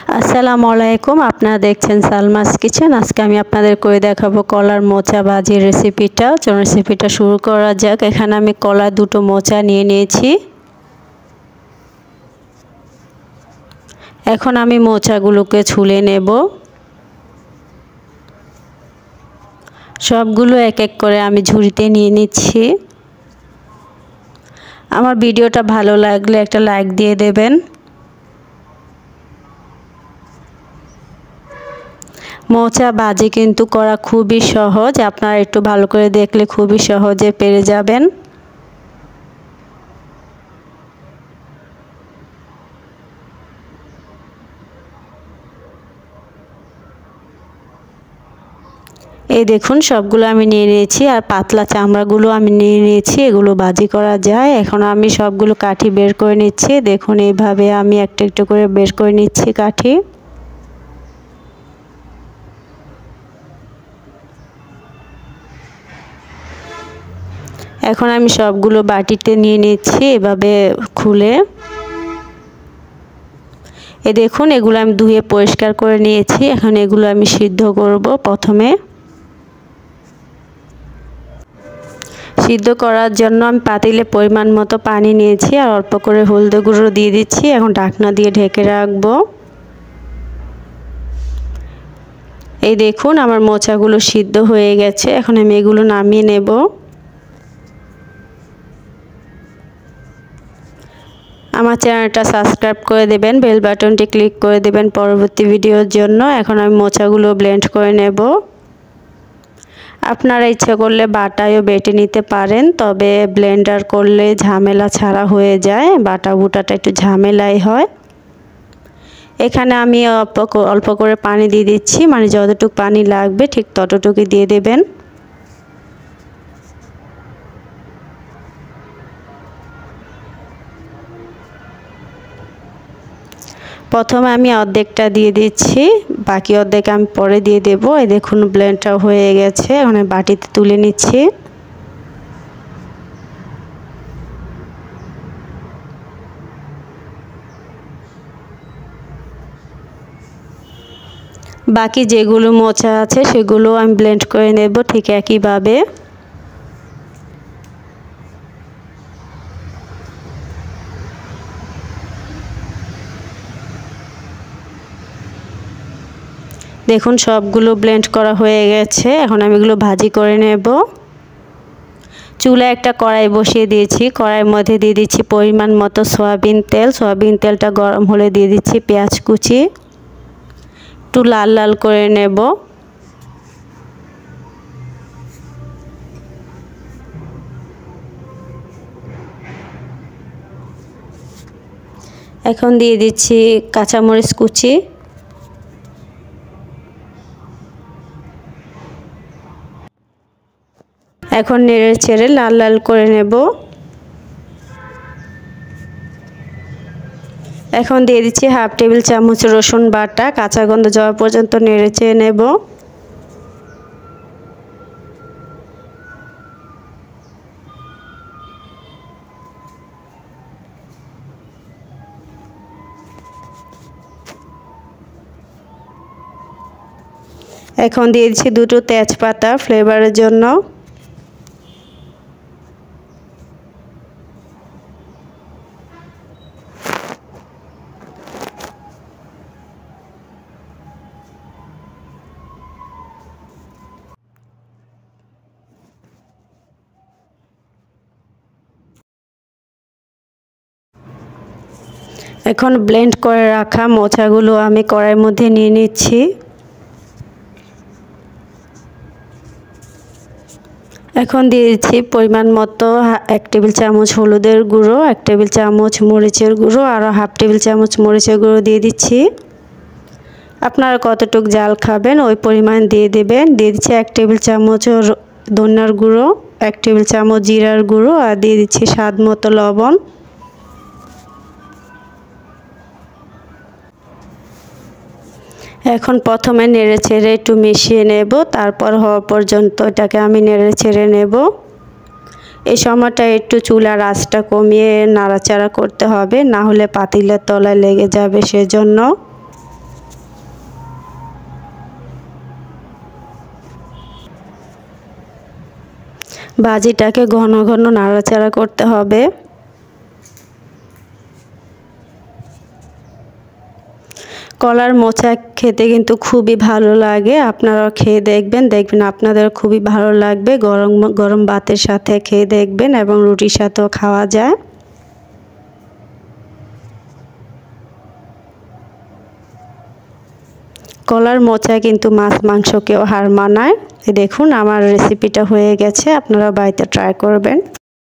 আসসালামু আলাইকুম, আপনারা দেখছেন সালমাস কিচেন। আজকে আমি আপনাদের করে দেখাবো কলার মোচা ভাজির রেসিপিটা। চলুন রেসিপিটা শুরু করা যাক। এখানে আমি কলার দুটো মোচা নিয়ে নিয়েছি। এখন আমি মোচাগুলোকে ছুলে নেব। সবগুলো এক এক করে আমি ঝুড়িতে নিয়ে নিচ্ছি। আমার ভিডিওটা ভালো লাগলে একটা লাইক দিয়ে দেবেন। মোচা ভাজি কিন্তু করা খুবই সহজ, আপনারা একটু ভালো করে দেখলে খুবই সহজে পেরে যাবেন। এই দেখুন সবগুলো আমি নিয়ে নিয়েছি, আর পাতলা চামড়াগুলো আমি নিয়ে নিয়েছি, এগুলো ভাজি করা যায়। এখন আমি সবগুলো কাঠি বের করে নিচ্ছি। দেখুন এইভাবে আমি একটা একটা করে বের করে নিচ্ছি কাঠি। এখন আমি সবগুলো বাটিতে নিয়ে নিচ্ছি এভাবে খুলে। এই দেখুন এগুলো আমি ধুয়ে পরিষ্কার করে নিয়েছি। এখন এগুলো আমি সিদ্ধ করব। প্রথমে সিদ্ধ করার জন্য আমি পাতিলে পরিমাণ মতো পানি নিয়েছি, আর অল্প করে হলুদ গুঁড়ো দিয়ে দিচ্ছি। এখন ঢাকনা দিয়ে ঢেকে রাখবো। এই দেখুন আমার মোচাগুলো সিদ্ধ হয়ে গেছে। এখন আমি এগুলো নামিয়ে নেব। আমার চ্যানেলটা সাবস্ক্রাইব করে দেবেন, বেল বাটনটি ক্লিক করে দেবেন পরবর্তী ভিডিওর জন্য। এখন আমি মোচাগুলো ব্লেন্ড করে নেব। আপনারা ইচ্ছা করলে বাটায়ও বেটে নিতে পারেন, তবে ব্লেন্ডার করলে ঝামেলা ছাড়া হয়ে যায়, বাটা বুটাটা একটু ঝামেলাই হয়। এখানে আমি অল্প করে পানি দিয়ে দিচ্ছি, মানে যতটুকু পানি লাগবে ঠিক ততটুকুই দিয়ে দেবেন। প্রথমে আমি অর্ধেকটা দিয়ে দিচ্ছি, বাকি অর্ধেক আমি পরে দিয়ে দেব। এই দেখুন ব্লেন্ডটা হয়ে গেছে, এখন বাটিতে তুলে নিচ্ছি। বাকি যেগুলো মোচা আছে সেগুলো আমি ব্লেন্ড করে নেব ঠিক একইভাবে। দেখুন সবগুলো ব্লেন্ড করা হয়ে গেছে। এখন আমি এগুলো ভাজি করে নেব। চুলায় একটা কড়াই বসিয়ে দিয়েছি। কড়াইয়ের মধ্যে দিয়ে দিচ্ছি পরিমাণ মতো সয়াবিন তেল। সয়াবিন তেলটা গরম হলে দিয়ে দিচ্ছি পেঁয়াজ কুচি, একটু লাল লাল করে নেব। এখন দিয়ে দিচ্ছি কাঁচামরিচ কুচি, এখন নেড়ে ছেড়ে লাল লাল করে নেব। এখন দিয়ে দিচ্ছি হাফ টেবিল চামচ রসুন বাটা, কাঁচা গন্ধ যাওয়া পর্যন্ত নেড়ে চেড়ে নেব। এখন দিয়ে দিচ্ছি দুটো তেজপাতা ফ্লেভারের জন্য। এখন ব্লেন্ড করে রাখা মোচাগুলো আমি কড়াইয়ের মধ্যে নিয়ে নিচ্ছি। এখন দিয়ে দিচ্ছি পরিমাণ মতো 1 টেবিল চামচ হলুদের গুঁড়ো, 1 টেবিল চামচ মরিচের গুঁড়ো, আর হাফ টেবিল চামচ মরিচের গুঁড়ো দিয়ে দিচ্ছি। আপনারা কতটুকু জাল খাবেন ওই পরিমাণ দিয়ে দেবেন। দিয়ে দিচ্ছি 1 টেবিল চামচ ধনিয়ার গুঁড়ো, 1 টেবিল চামচ জিরার গুঁড়ো, আর দিয়ে দিচ্ছি স্বাদ মতো লবণ। এখন প্রথমে নেড়ে ছেড়ে একটু মিশিয়ে নেব, তারপর হওয়া পর্যন্ত এটাকে আমি নেড়ে ছেড়ে নেব। এই সময়টা একটু চুলার আঁচটা কমিয়ে নাড়াচাড়া করতে হবে, না হলে পাতিলের তলায় লেগে যাবে, সেজন্য। ভাজিটাকে ঘন ঘন নাড়াচাড়া করতে হবে। কলার মোচা খেতে কিন্তু খুবই ভালো লাগে, আপনারাও খেয়ে দেখবেন, আপনাদের খুবই ভালো লাগবে। গরম গরম ভাতের সাথে খেয়ে দেখবেন এবং রুটির সাথেও খাওয়া যায়। কলার মোচা কিন্তু মাছ মাংসকেও হার মানায়। দেখুন আমার রেসিপিটা হয়ে গেছে, আপনারা বাড়িতে ট্রাই করবেন।